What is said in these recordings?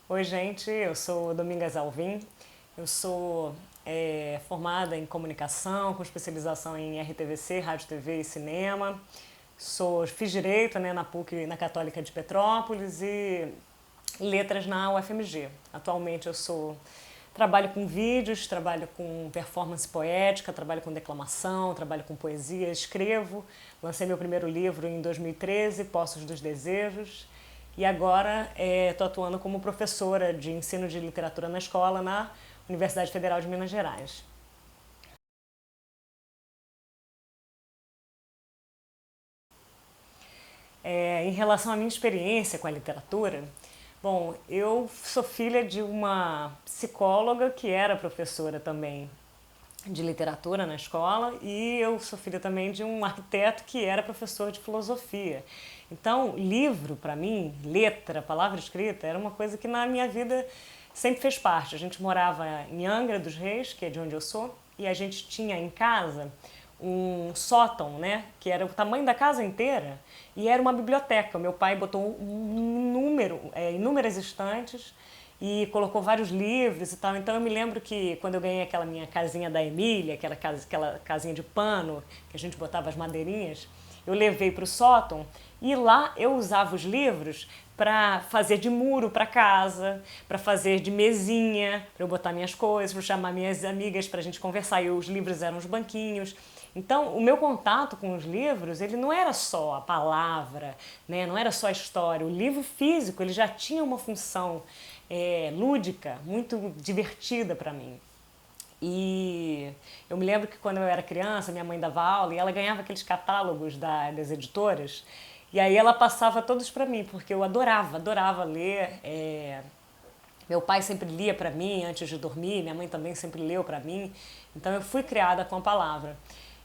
Oi, gente, eu sou Domingas Alvim, eu sou formada em comunicação, com especialização em RTVC, Rádio, TV e Cinema. Fiz Direito, né, na PUC, na Católica de Petrópolis, e Letras na UFMG. Atualmente trabalho com vídeos, trabalho com performance poética, trabalho com declamação, trabalho com poesia, escrevo. Lancei meu primeiro livro em 2013, Poços dos Desejos. E agora estou atuando como professora de ensino de literatura na escola na Universidade Federal de Minas Gerais. Em relação à minha experiência com a literatura, bom, eu sou filha de uma psicóloga que era professora também de literatura na escola, e eu sou filha também de um arquiteto que era professor de filosofia. Então, livro para mim, letra, palavra escrita, era uma coisa que na minha vida sempre fez parte. A gente morava em Angra dos Reis, que é de onde eu sou, e a gente tinha em casa um sótão, né, que era o tamanho da casa inteira, e era uma biblioteca. Meu pai botou inúmeras estantes e colocou vários livros e tal. Então eu me lembro que quando eu ganhei aquela minha casinha da Emília, aquela casinha de pano, que a gente botava as madeirinhas, eu levei para o sótão e lá eu usava os livros para fazer de muro para casa, para fazer de mesinha, para eu botar minhas coisas, para chamar minhas amigas para a gente conversar. E os livros eram os banquinhos. Então, o meu contato com os livros, ele não era só a palavra, né? Não era só a história. O livro físico, ele já tinha uma função lúdica, muito divertida para mim. E eu me lembro que quando eu era criança, minha mãe dava aula e ela ganhava aqueles catálogos das editoras, e aí ela passava todos para mim, porque eu adorava ler. Meu pai sempre lia para mim antes de dormir, minha mãe também sempre leu para mim, então eu fui criada com a palavra.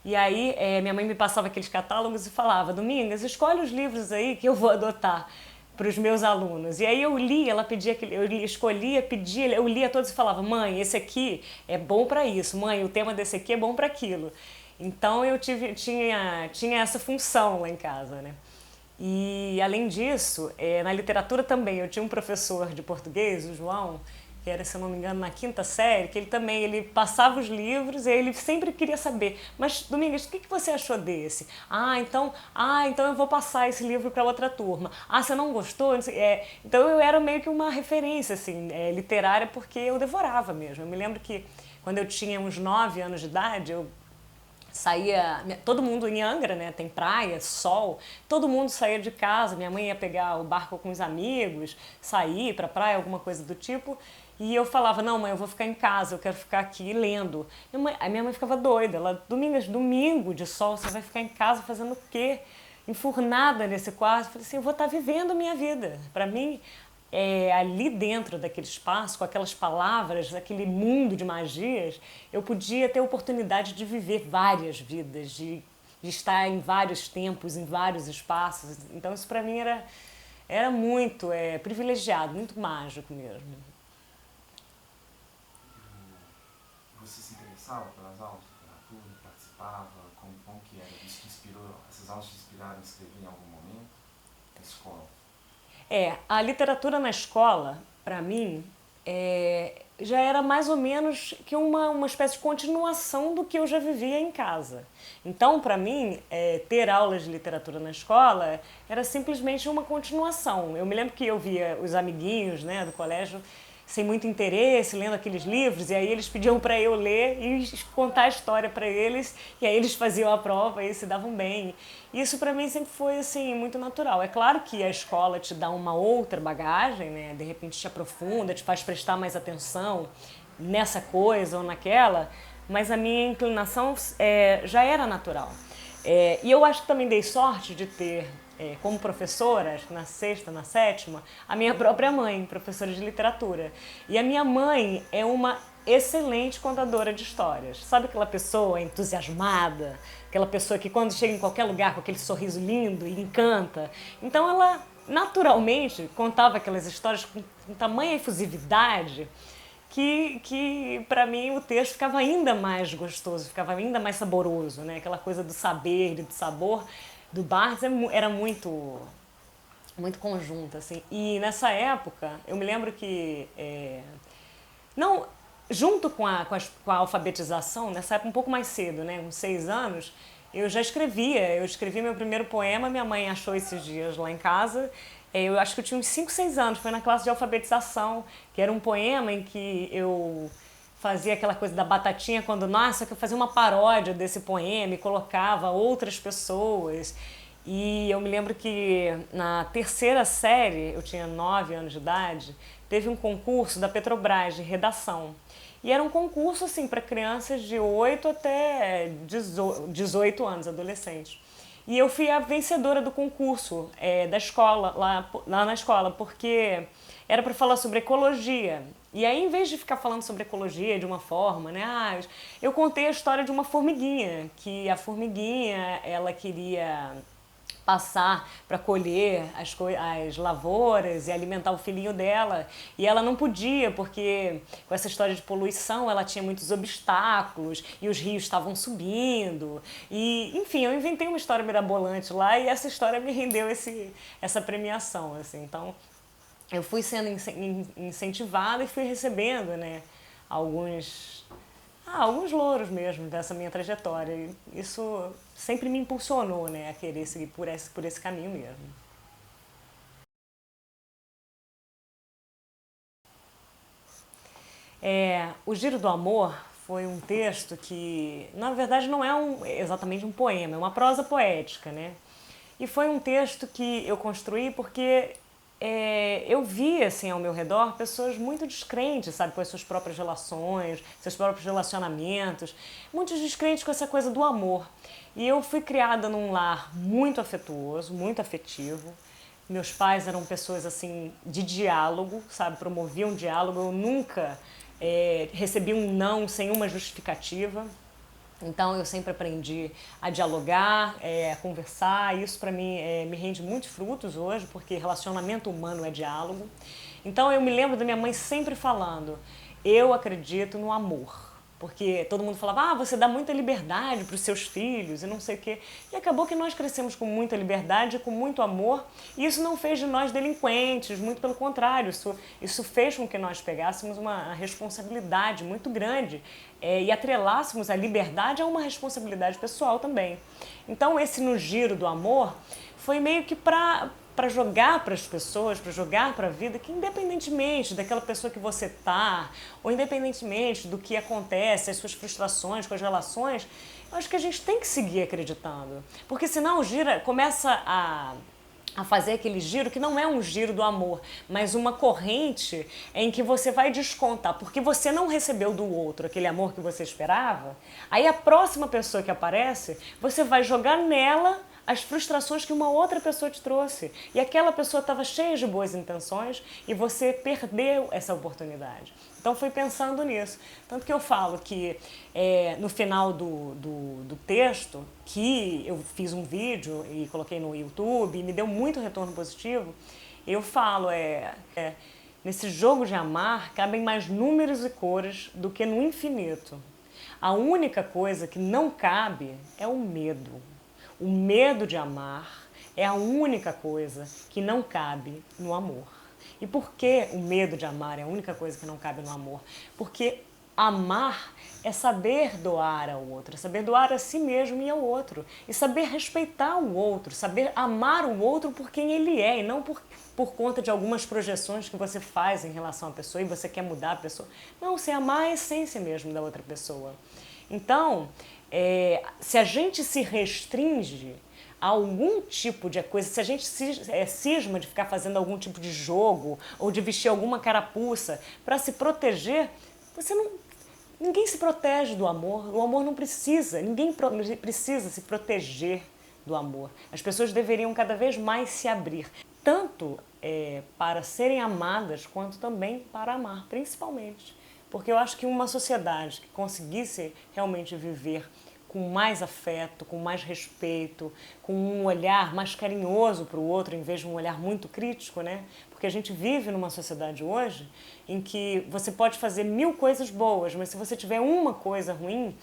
E aí minha mãe me passava aqueles catálogos e falava: Domingas, escolhe os livros aí que eu vou adotar para os meus alunos. E aí eu lia, ela pedia, escolhia, pedia, eu lia todos e falava: mãe, esse aqui é bom para isso, mãe, o tema desse aqui é bom para aquilo. Então eu tinha essa função lá em casa, né? E além disso, na literatura também, eu tinha um professor de português, o João, que era, se eu não me engano, na quinta série, que ele passava os livros e ele sempre queria saber: mas Domingas, o que você achou desse? Então eu vou passar esse livro para outra turma. Ah, você não gostou? Não sei, então eu era meio que uma referência assim, literária, porque eu devorava mesmo. Eu me lembro que quando eu tinha uns 9 anos de idade, eu saía, todo mundo em Angra, né, tem praia, sol, todo mundo saía de casa, minha mãe ia pegar o barco com os amigos, sair pra praia, alguma coisa do tipo, e eu falava: não, mãe, eu vou ficar em casa, eu quero ficar aqui lendo. A minha mãe ficava doida, domingo de sol, você vai ficar em casa fazendo o quê? Enfurnada nesse quarto. Eu falei assim: eu vou estar vivendo a minha vida. Para mim, ali dentro daquele espaço, com aquelas palavras, aquele mundo de magias, eu podia ter a oportunidade de viver várias vidas, de estar em vários tempos, em vários espaços. Então isso para mim era muito privilegiado, muito mágico mesmo. Você se interessava pelas aulas de literatura, participava, como que era? Isso te inspirou, essas aulas te inspiraram a escrever em algum momento na escola? A literatura na escola, para mim, já era mais ou menos que uma espécie de continuação do que eu já vivia em casa. Então, para mim, ter aulas de literatura na escola era simplesmente uma continuação. Eu me lembro que eu via os amiguinhos, né, do colégio sem muito interesse, lendo aqueles livros, e aí eles pediam para eu ler e contar a história para eles, e aí eles faziam a prova e se davam bem. Isso para mim sempre foi assim muito natural. É claro que a escola te dá uma outra bagagem, né? De repente te aprofunda, te faz prestar mais atenção nessa coisa ou naquela, mas a minha inclinação já era natural. E eu acho que também dei sorte de ter como professora, acho que na sexta, na sétima, a minha própria mãe, professora de literatura. E a minha mãe é uma excelente contadora de histórias. Sabe aquela pessoa entusiasmada, aquela pessoa que quando chega em qualquer lugar com aquele sorriso lindo e encanta? Então ela naturalmente contava aquelas histórias com tamanha efusividade que para mim o texto ficava ainda mais gostoso, ficava ainda mais saboroso, né? Aquela coisa do saber e do sabor do Barthes era muito muito conjunta, assim. E nessa época, eu me lembro que, não, junto com a alfabetização, nessa época um pouco mais cedo, né, uns 6 anos, eu já escrevia. Eu escrevi meu primeiro poema, minha mãe achou esses dias lá em casa. Eu acho que eu tinha uns 5, 6 anos, foi na classe de alfabetização, que era um poema em que eu fazia aquela coisa da batatinha quando nasce, que eu fazia uma paródia desse poema e colocava outras pessoas. E eu me lembro que na terceira série, eu tinha 9 anos de idade, teve um concurso da Petrobras de redação. E era um concurso assim para crianças de 8 até 18 anos, adolescentes. E eu fui a vencedora do concurso da escola, lá na escola, porque era para falar sobre ecologia. E aí, em vez de ficar falando sobre ecologia de uma forma, né, eu contei a história de uma formiguinha, que a formiguinha, ela queria passar para colher as lavouras e alimentar o filhinho dela. E ela não podia, porque com essa história de poluição ela tinha muitos obstáculos e os rios estavam subindo. E, enfim, eu inventei uma história mirabolante lá e essa história me rendeu essa premiação. Assim. Então, eu fui sendo incentivada e fui recebendo, né, alguns louros mesmo dessa minha trajetória. E isso sempre me impulsionou, né, a querer seguir por esse caminho mesmo. O Giro do Amor foi um texto que, na verdade, não é exatamente um poema, é uma prosa poética, né? E foi um texto que eu construí porque eu vi, assim, ao meu redor, pessoas muito descrentes, sabe, com as suas próprias relações, seus próprios relacionamentos, muito descrentes com essa coisa do amor. E eu fui criada num lar muito afetuoso, muito afetivo. Meus pais eram pessoas, assim, de diálogo, sabe, promoviam diálogo. Eu nunca recebi um não sem uma justificativa. Então eu sempre aprendi a dialogar, a conversar. Isso para mim me rende muitos frutos hoje, porque relacionamento humano é diálogo. Então eu me lembro da minha mãe sempre falando: eu acredito no amor. Porque todo mundo falava, você dá muita liberdade para os seus filhos e não sei o quê. E acabou que nós crescemos com muita liberdade, com muito amor, e isso não fez de nós delinquentes, muito pelo contrário, isso fez com que nós pegássemos uma responsabilidade muito grande e atrelássemos a liberdade a uma responsabilidade pessoal também. Então esse No Giro do Amor foi meio que para jogar para as pessoas, para jogar para a vida, que independentemente daquela pessoa que você tá, ou independentemente do que acontece, as suas frustrações com as relações, eu acho que a gente tem que seguir acreditando. Porque senão começa a fazer aquele giro que não é um giro do amor, mas uma corrente em que você vai descontar, porque você não recebeu do outro aquele amor que você esperava, aí a próxima pessoa que aparece, você vai jogar nela as frustrações que uma outra pessoa te trouxe. E aquela pessoa estava cheia de boas intenções e você perdeu essa oportunidade. Então foi pensando nisso. Tanto que eu falo que no final do texto, que eu fiz um vídeo e coloquei no YouTube e me deu muito retorno positivo, eu falo, nesse jogo de amar cabem mais números e cores do que no infinito. A única coisa que não cabe é o medo. O medo de amar é a única coisa que não cabe no amor. E por que o medo de amar é a única coisa que não cabe no amor? Porque amar é saber doar ao outro, é saber doar a si mesmo e ao outro. E saber respeitar o outro, saber amar o outro por quem ele é e não por conta de algumas projeções que você faz em relação à pessoa e você quer mudar a pessoa. Não, você amar a essência mesmo da outra pessoa. Então, se a gente se restringe a algum tipo de coisa, se a gente cisma de ficar fazendo algum tipo de jogo ou de vestir alguma carapuça para se proteger, ninguém se protege do amor. O amor não precisa, ninguém precisa se proteger do amor. As pessoas deveriam cada vez mais se abrir, tanto para serem amadas quanto também para amar, principalmente. Porque eu acho que uma sociedade que conseguisse realmente viver com mais afeto, com mais respeito, com um olhar mais carinhoso para o outro, em vez de um olhar muito crítico, né? Porque a gente vive numa sociedade hoje em que você pode fazer 1000 coisas boas, mas se você tiver uma coisa ruim,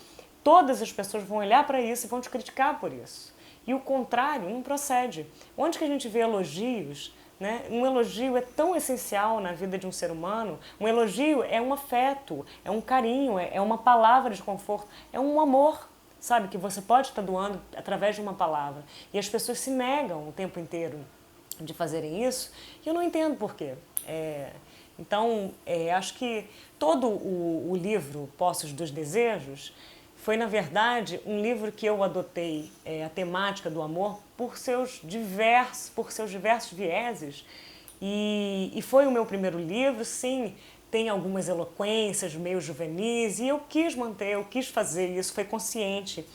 todas as pessoas vão olhar para isso e vão te criticar por isso. e o contrário não procede. Onde que a gente vê elogios, né? Um elogio é tão essencial na vida de um ser humano. Um elogio é um afeto, é um carinho, é uma palavra de conforto, é um amor, sabe, que você pode estar doando através de uma palavra. E as pessoas se negam o tempo inteiro de fazerem isso, e eu não entendo por quê. Então, acho que todo o livro Poços dos Desejos foi, na verdade, um livro que eu adotei a temática do amor por seus diversos vieses. E foi o meu primeiro livro, sim, tem algumas eloquências meio juvenis, e eu quis fazer isso, foi consciente,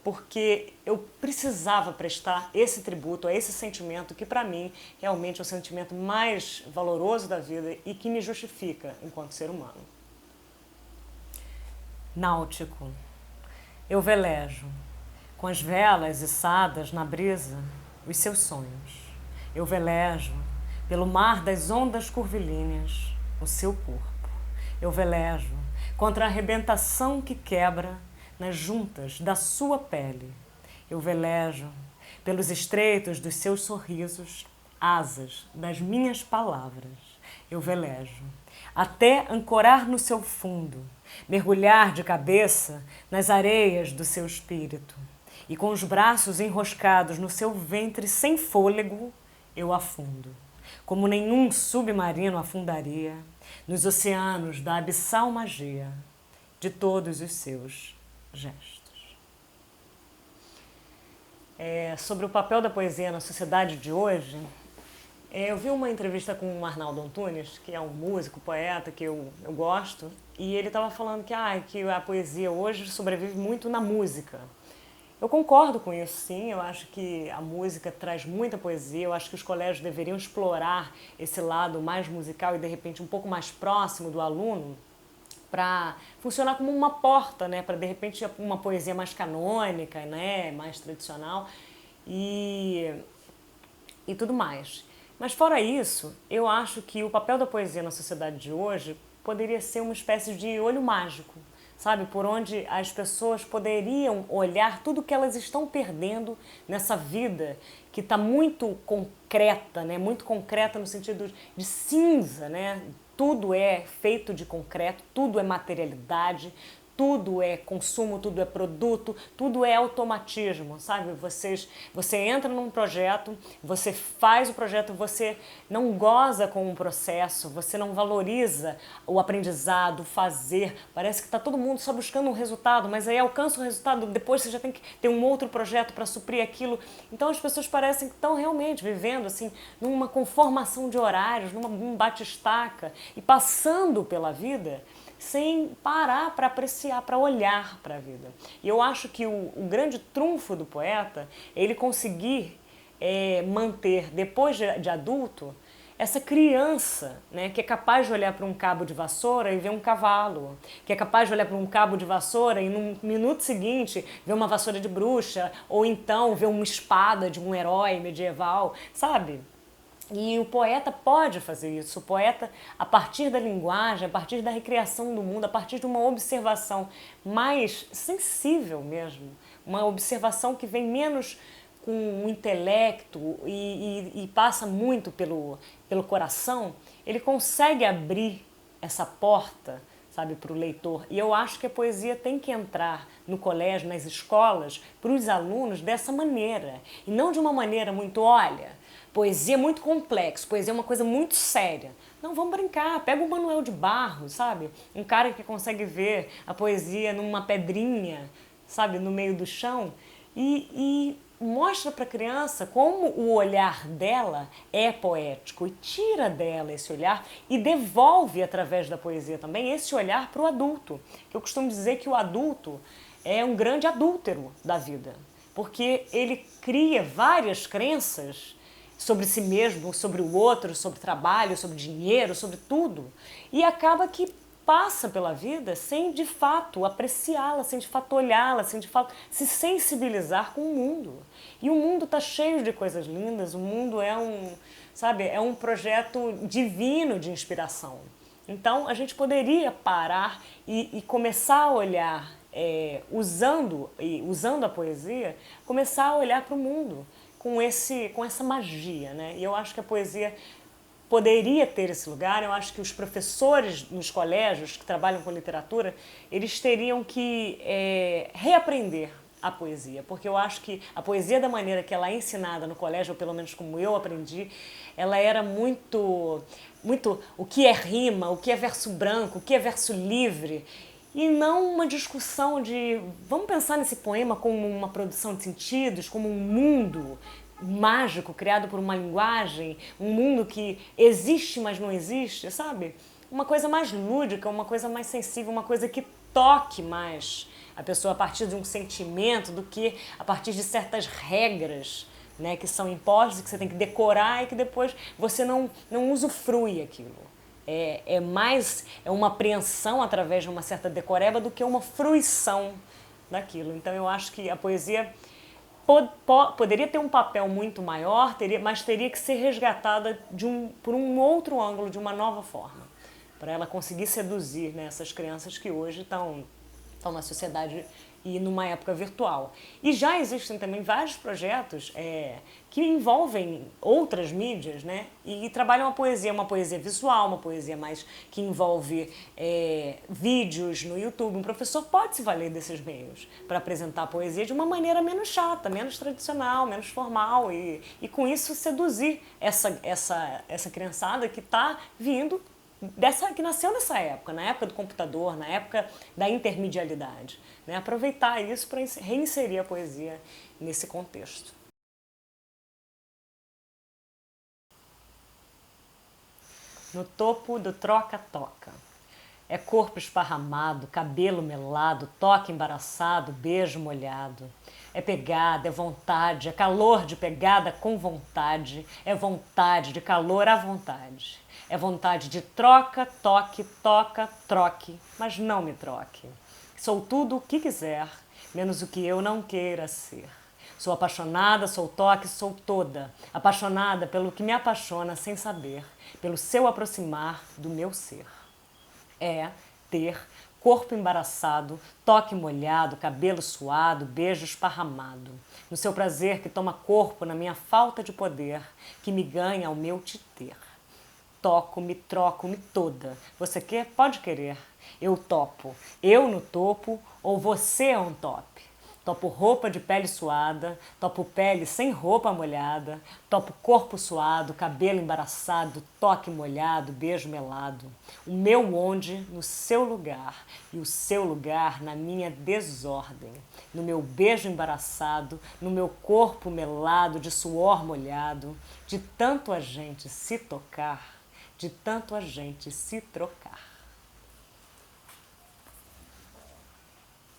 porque eu precisava prestar esse tributo a esse sentimento que, para mim, realmente é o sentimento mais valoroso da vida e que me justifica enquanto ser humano. Náutico. Eu velejo, com as velas içadas na brisa, os seus sonhos. Eu velejo, pelo mar das ondas curvilíneas, o seu corpo. Eu velejo, contra a arrebentação que quebra nas juntas da sua pele. Eu velejo, pelos estreitos dos seus sorrisos, asas das minhas palavras. Eu velejo, até ancorar no seu fundo, mergulhar de cabeça nas areias do seu espírito. E com os braços enroscados no seu ventre sem fôlego, eu afundo, como nenhum submarino afundaria, nos oceanos da abissal magia de todos os seus gestos. Sobre o papel da poesia na sociedade de hoje, eu vi uma entrevista com o Arnaldo Antunes, que é um músico, poeta que eu gosto, e ele estava falando que a poesia hoje sobrevive muito na música. Eu concordo com isso, sim. Eu acho que a música traz muita poesia. Eu acho que os colégios deveriam explorar esse lado mais musical e, de repente, um pouco mais próximo do aluno para funcionar como uma porta, né? Para, de repente, uma poesia mais canônica, né? Mais tradicional e tudo mais. Mas, fora isso, eu acho que o papel da poesia na sociedade de hoje poderia ser uma espécie de olho mágico, sabe? Por onde as pessoas poderiam olhar tudo que elas estão perdendo nessa vida que está muito concreta, né? Muito concreta no sentido de cinza, né? Tudo é feito de concreto, tudo é materialidade, tudo é consumo, tudo é produto, tudo é automatismo, sabe? Você entra num projeto, você faz o projeto, você não goza com o processo, você não valoriza o aprendizado, o fazer. Parece que está todo mundo só buscando um resultado, mas aí alcança o resultado, depois você já tem que ter um outro projeto para suprir aquilo. Então as pessoas parecem que estão realmente vivendo assim numa conformação de horários, num bate-estaca e passando pela vida sem parar para apreciar, para olhar para a vida. E eu acho que o grande trunfo do poeta é ele conseguir manter, depois de adulto, essa criança, né, que é capaz de olhar para um cabo de vassoura e ver um cavalo, que é capaz de olhar para um cabo de vassoura e no minuto seguinte ver uma vassoura de bruxa, ou então ver uma espada de um herói medieval, sabe? E o poeta pode fazer isso. O poeta, a partir da linguagem, a partir da recriação do mundo, a partir de uma observação mais sensível mesmo, uma observação que vem menos com o intelecto e passa muito pelo coração, ele consegue abrir essa porta, sabe, para o leitor. E eu acho que a poesia tem que entrar no colégio, nas escolas, para os alunos dessa maneira. E não de uma maneira muito, olha, poesia é muito complexo, poesia é uma coisa muito séria. Não, vamos brincar, pega o Manuel de Barros, sabe? Um cara que consegue ver a poesia numa pedrinha, sabe, no meio do chão e mostra para a criança como o olhar dela é poético e tira dela esse olhar e devolve através da poesia também esse olhar para o adulto. Eu costumo dizer que o adulto é um grande adúltero da vida, porque ele cria várias crenças sobre si mesmo, sobre o outro, sobre trabalho, sobre dinheiro, sobre tudo, e acaba que passa pela vida sem de fato apreciá-la, sem de fato olhá-la, sem de fato se sensibilizar com o mundo. E o mundo está cheio de coisas lindas, o mundo é um projeto divino de inspiração. Então a gente poderia parar e começar a olhar usando a poesia, começar a olhar para o mundo com essa magia, né? E eu acho que a poesia poderia ter esse lugar. Eu acho que os professores nos colégios que trabalham com literatura, eles teriam que reaprender a poesia, porque eu acho que a poesia da maneira que ela é ensinada no colégio, ou pelo menos como eu aprendi, ela era muito o que é rima, o que é verso branco, o que é verso livre, e não uma discussão de vamos pensar nesse poema como uma produção de sentidos, como um mundo mágico criado por uma linguagem, um mundo que existe, mas não existe, sabe? Uma coisa mais lúdica, uma coisa mais sensível, uma coisa que toque mais a pessoa a partir de um sentimento do que a partir de certas regras, né, que são impostas, que você tem que decorar e que depois você não usufrui aquilo. É uma apreensão através de uma certa decoreba do que uma fruição daquilo. Então eu acho que a poesia poderia ter um papel muito maior, mas teria que ser resgatada por um outro ângulo, de uma nova forma, para ela conseguir seduzir, né, essas crianças que hoje estão na sociedade e numa época virtual. E já existem também vários projetos que envolvem outras mídias, né, e trabalham uma poesia visual, uma poesia mais que envolve vídeos no YouTube. Um professor pode se valer desses meios para apresentar a poesia de uma maneira menos chata, menos tradicional, menos formal e com isso seduzir essa criançada que está vindo que nasceu nessa época, na época do computador, na época da intermedialidade, né? Aproveitar isso para reinserir a poesia nesse contexto. No topo do troca-toca. É corpo esparramado, cabelo melado, toque embaraçado, beijo molhado. É pegada, é vontade, é calor de pegada com vontade, é vontade de calor à vontade. É vontade de troca, toque, toca, troque, mas não me troque. Sou tudo o que quiser, menos o que eu não queira ser. Sou apaixonada, sou toque, sou toda. Apaixonada pelo que me apaixona sem saber, pelo seu aproximar do meu ser. É ter corpo embaraçado, toque molhado, cabelo suado, beijo esparramado. No seu prazer que toma corpo na minha falta de poder, que me ganha ao meu te ter. Toco, me troco, me toda. Você quer? Pode querer. Eu topo. Eu no topo ou você é um top. Topo roupa de pele suada, topo pele sem roupa molhada, topo corpo suado, cabelo embaraçado, toque molhado, beijo melado. O meu onde no seu lugar e o seu lugar na minha desordem. No meu beijo embaraçado, no meu corpo melado de suor molhado, de tanto a gente se tocar, de tanto a gente se trocar.